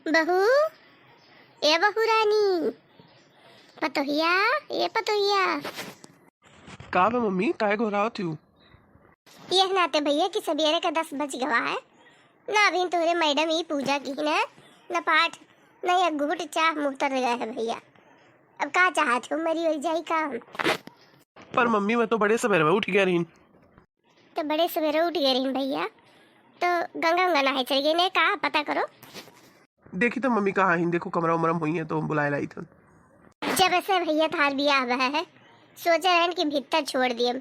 बहू, ए बहू रानी, पतोहिया, ए पतोहिया। का बा मम्मी काहे घबरावत हूँ? यह नाते भैया कि सवेरे का 10 बज गवा है ना। अभी तोरे मैडम ही पूजा की न न पाठ न एक घूट चाह मुँह तर गया है भैया। अब का चाहत हो मरी हो जाई काम। पर मम्मी मैं तो बड़े सवेरे उठ गया रही। तो बड़े सवेरे उठ गए रही भैया, तो गंगा गंगा नहाए चल गए ने, का पता करो। देखी तो मम्मी कहाँ ही, देखो कमरा उमरम हुई है तो बुलाए लाई था। जब से भैया थार बियाह हुआ है सोचा रहन कि भीतर छोड़ दिए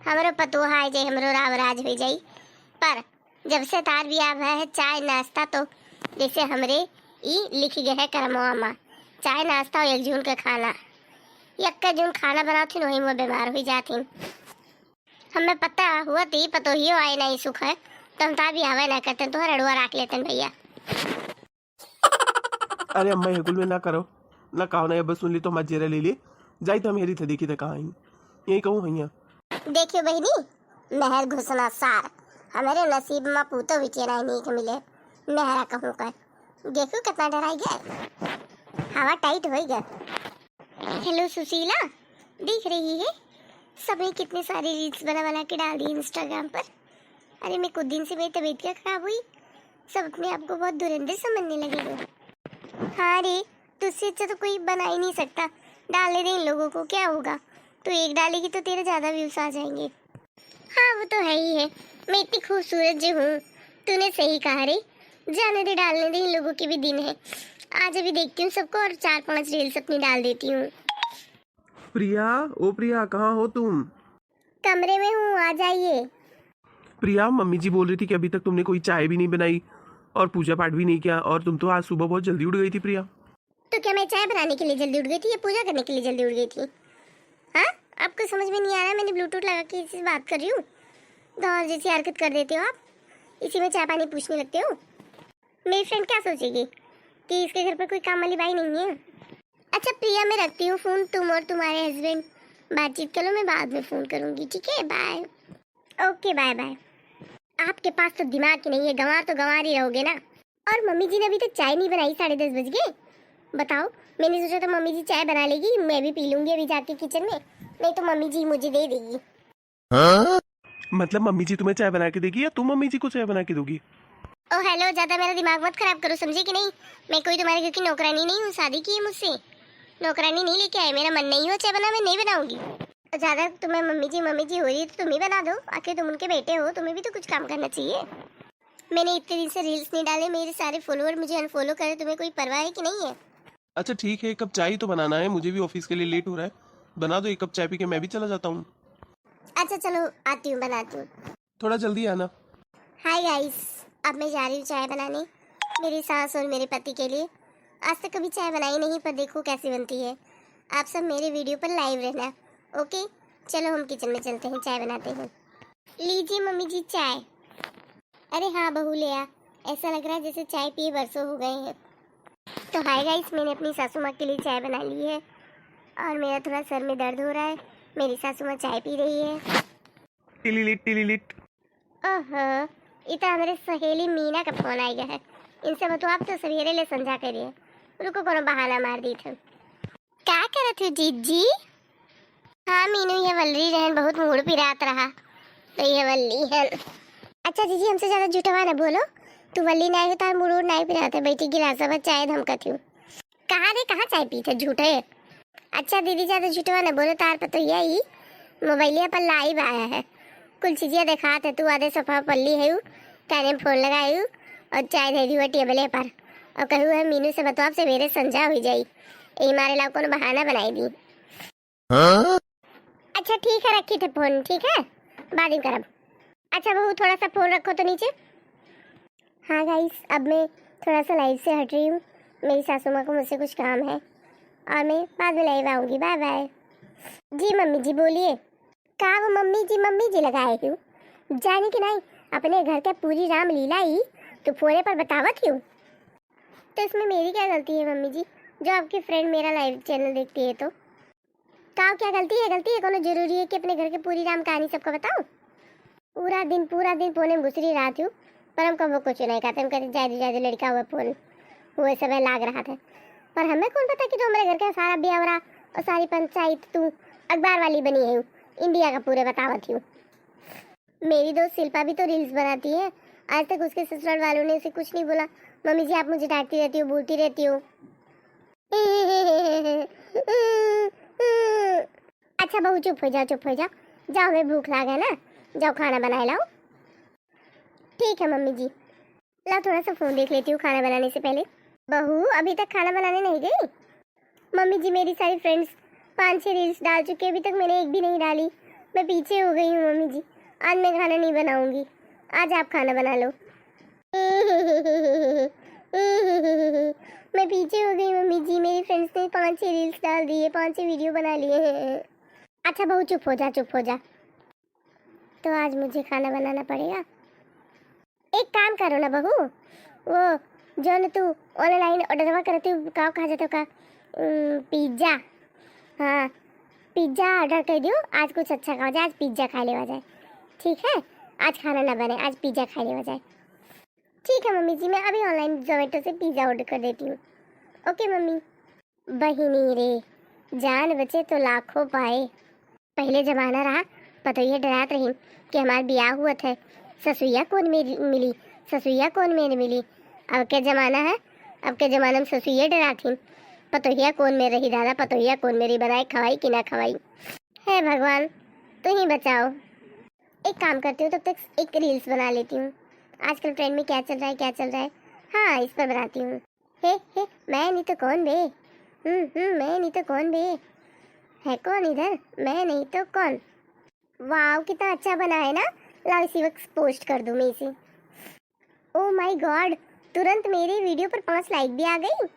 हमरो पतोहा आ जाए, हमरो रावराज हो जाई। पर जब से तार बियाह हुआ है चाय नाश्ता तो जैसे हमरे ई लिख गए है करमवा में, चाय नाश्ता और 1 जून का खाना। 1 जून खाना बनाती वही में बीमार हो जाती। हमें पता हुआ थी पतोहियो आए नहीं सुख है तो हम तार बियाह ना करते तो रड़ुआ रख लेते भैया। अरे अम्मा ये गुल में ना करो ना कहो ना, बस सुन ली तो मत जेरा ले लिए जाई तो मेरी थे देखी थे कहाँ ही यही कहूँ भैया। देखियो बहनी, महर घुसना सार हमारे नसीब में पूतो विचेरा नहीं के मिले। महरा कहूँ कर देखो कितना डराई गया, हवा टाइट हो गया। हेलो सुशीला, दिख रही है? सबने कितने सारे रील्स बना के डाल दी इंस्टाग्राम पर। अरे मैं कुछ दिन से मेरी तबीयत क्या खराब हुई, सब अपने आप को बहुत धुरंधर समझने लगे लोग। हाँ रे, तुझसे अच्छा तो कोई बना ही नहीं सकता। डालने दे इन लोगों को, क्या होगा। तू एक डालेगी तो तेरे ज्यादा व्यूज आ जाएंगे। हाँ वो तो है ही है, मैं इतनी खूबसूरत जो हूँ। तूने सही कहा रे, जाने दे, डालने दे, इन लोगों के भी दिन है। आज अभी देखती हूँ सबको और 4-5 रील्स अपनी डाल देती हूँ। प्रिया, ओ प्रिया कहाँ हो तुम? कमरे में हूँ, आ जाइए। प्रिया मम्मी जी बोल रही थी कि अभी तक तुमने कोई चाय भी नहीं बनाई और पूजा पाठ भी नहीं किया, और तुम तो आज सुबह बहुत जल्दी उठ गई थी प्रिया। तो क्या मैं चाय बनाने के लिए जल्दी उठ गई थी या पूजा करने के लिए जल्दी उठ गई थी? हाँ, आपको समझ में नहीं आ रहा? मैंने ब्लूटूथ लगा के इसी से बात कर रही हूँ। दौर जैसी हरकत कर देते हो आप, इसी में चाय पानी पूछने लगते हो। मेरी फ्रेंड क्या सोचेगी कि इसके घर पर कोई काम वाली बाई नहीं है। अच्छा प्रिया, मैं रखती हूँ फ़ोन, तुम और तुम्हारे हस्बैंड बातचीत करो, मैं बाद में फ़ोन करूँगी, ठीक है? बाय। Okay bye bye. आपके पास तो दिमाग ही नहीं है, गंवार तो गंवार ही रहोगे ना। और मम्मी जी ने अभी तक चाय नहीं बनाई, 10:30 बज गए। बताओ, मैंने सोचा था मम्मी जी चाय बना लेगी, मैं भी पी लूंगी अभी जाके किचन में, नहीं तो मम्मी जी मुझे दे देगी। मतलब मम्मी जी तुम्हें चाय बना के देगी या तुम मम्मी जी को चाय बना के दोगी? ओ हेलो, ज्यादा मेरा दिमाग मत खराब करो, समझे कि नहीं? मैं कोई तुम्हारे घर की नौकरानी नहीं हूँ, शादी की है मुझसे। नौकरानी नहीं लेके आए, मेरा मन नहीं हो चाय बना, मैं नहीं बनाऊंगी। ज्यादा तुम्हें मम्मी जी हो रही है तो तुम ही बना दो, आखिर तुम उनके बेटे हो, तुम्हें भी तो कुछ काम करना चाहिए। मैंने इतने दिन से रील्स नहीं डाले, मेरे सारे फॉलोअर मुझे अनफॉलो करे, तुम्हें कोई परवाह है कि नहीं है? अच्छा ठीक है, 1 कप चाय तो बनाना है, मुझे भी ऑफिस के लिए लेट हो रहा है। बना दो 1 कप चाय पी के मैं भी चला जाता हूँ। अच्छा चलो आती हूँ, बनाती हूँ। थोड़ा जल्दी आना। हाय गाइस, अब मैं जा रही हूँ चाय बनाने मेरी सास और मेरे पति के लिए। आज तक कभी चाय बनाई नहीं, पर देखो कैसी बनती है। आप सब मेरे वीडियो पर लाइव रहना, ओके? चलो हम किचन में चलते हैं, चाय बनाते हैं। लीजिए मम्मी जी चाय। अरे हाँ बहू ले आ, ऐसा लग रहा है जैसे चाय पिए बरसों हो गए हैं। तो हाय गाइस, मैंने अपनी सासू माँ के लिए चाय बना ली है और मेरा थोड़ा सर में दर्द हो रहा है। मेरी सासू माँ चाय पी रही है। टिलीलिट टिलीलिट। ओहो, इतना मेरे सहेली मीना का फोन आ गया है। इनसे तो आप तो सवेरे ले समझा करिए, रुको कोनो बहाना मार दी थे। क्या करत हो जीजी? हाँ मीनू, ये वल्ली रहन बहुत मूड पिरात रहा तो ये वल्ली है। अच्छा जीजी, हमसे ज्यादा झूठवा ना बोलो, तू वल्ली नहीं होता मूड नहीं पिराता, बेटी गिलास में चाय धमकती हूँ। कहाँ रे, कहाँ चाय पी थे झूठे? अच्छा दीदी, ज्यादा झूठवा ना बोलो, तार पता यही मोबाइलिया पर लाइव आया है, कुल चीजें दिखा थे। तू आधे सफा पल्ली है, काने में फोन लगायू और चाय दे दी हुआ टेबले पर और कहू है मीनू से बताओ आपसे मेरे संजा हो जाई, यही मारे लाओ को बहाना बनाई दी। अच्छा ठीक है, रखी थे फोन, ठीक है, बाद में करब। अच्छा बहू थोड़ा सा फोन रखो तो नीचे। हाँ गाइस, अब मैं थोड़ा सा लाइव से हट रही हूँ, मेरी सासू माँ को मुझसे कुछ काम है और मैं बाद में लाइव आऊँगी। Bye bye. जी मम्मी जी बोलिए। का वो मम्मी जी लगाए क्यों जाने की नहीं, अपने घर के पूरी रामलीला ही तो फोने पर बतावत क्यों? तो इसमें मेरी क्या गलती है मम्मी जी, जो आपकी फ्रेंड मेरा लाइव चैनल देखती है? तो का क्या गलती है? कोनो जरूरी है कि अपने घर के पूरी राम कहानी सबको बताओ? पूरा दिन फोने में घुसरी रहा हूँ, पर हम कब कुछ नहीं कहते, हम कहते ज्यादा लड़का हुआ फोन वो समय लाग रहा था। पर हमें कौन पता कि तू हमारे घर का सारा ब्यौरा और सारी पंचायत तू अखबार वाली बनी है, इंडिया का पूरे बतावत हूँ। मेरी दोस्त शिल्पा भी तो रील्स बनाती है, आज तक उसके ससुराल वालों ने उसे कुछ नहीं बोला। मम्मी जी आप मुझे डांटती रहती हो, बोलती रहती हो। अच्छा बहू चुप हो जाओ, चुप हो जाओ। जाओ हमें भूख लगा है ना, जाओ खाना बनाए लाओ। ठीक है मम्मी जी। लाओ थोड़ा सा फोन देख लेती हूँ खाना बनाने से पहले। बहू अभी तक खाना बनाने नहीं गई? मम्मी जी मेरी सारी फ्रेंड्स 5-6 रील्स डाल चुके हैं, अभी तक मैंने एक भी नहीं डाली। मैं पीछे हो गई हूँ मम्मी जी, आज मैं खाना नहीं बनाऊंगी, आज आप खाना बना लो। मैं पीछे हो गई मम्मी जी, मेरी फ्रेंड्स ने 5-6 रील्स डाल दिए, 5-6 वीडियो बना लिए हैं। अच्छा बहू चुप हो जा, चुप हो जा। तो आज मुझे खाना बनाना पड़ेगा। एक काम करो ना बहू, वो जो न तू ऑनलाइन ऑर्डर करती हूँ का खा जाते का पिज्ज़ा, हाँ पिज्ज़ा ऑर्डर कर दियो, आज कुछ अच्छा खा जाए, आज पिज्ज़ा खा लेवा जाए। ठीक है, आज खाना ना बने, आज पिज्ज़ा खा लेवा जाए। ठीक है मम्मी जी, मैं अभी ऑनलाइन जोमेटो से पिज़्ज़ा ऑर्डर कर देती हूँ। Okay mummy. बहिनी रे, जान बचे तो लाखों पाए। पहले जमाना रहा, पतोहिया डरात रही कि हमारा ब्याह हुआ था, ससुइया कौन मेरी मिली, ससुइया कौन मेरी मिली। अब क्या जमाना है, अब के जमाने में ससुइया डराती, पतोहिया कौन में रही दादा, पतोहिया कौन मेरी बनाई खवाई कि ना खवाई। हे भगवान तू ही बचाओ। एक काम करती हूँ, तब तक एक रील्स बना लेती हूँ। आजकल ट्रेंड में क्या चल रहा है, क्या चल रहा है, हाँ इस पर बनाती हूँ। हे मैं नहीं तो कौन बे, मैं नहीं तो कौन बे, है कौन इधर, मैं नहीं तो कौन। वाह कितना अच्छा बना है ना, लाओ इसी वक्त पोस्ट कर दूँ मैं इसे। ओ माय गॉड, तुरंत मेरी वीडियो पर 5 लाइक भी आ गई।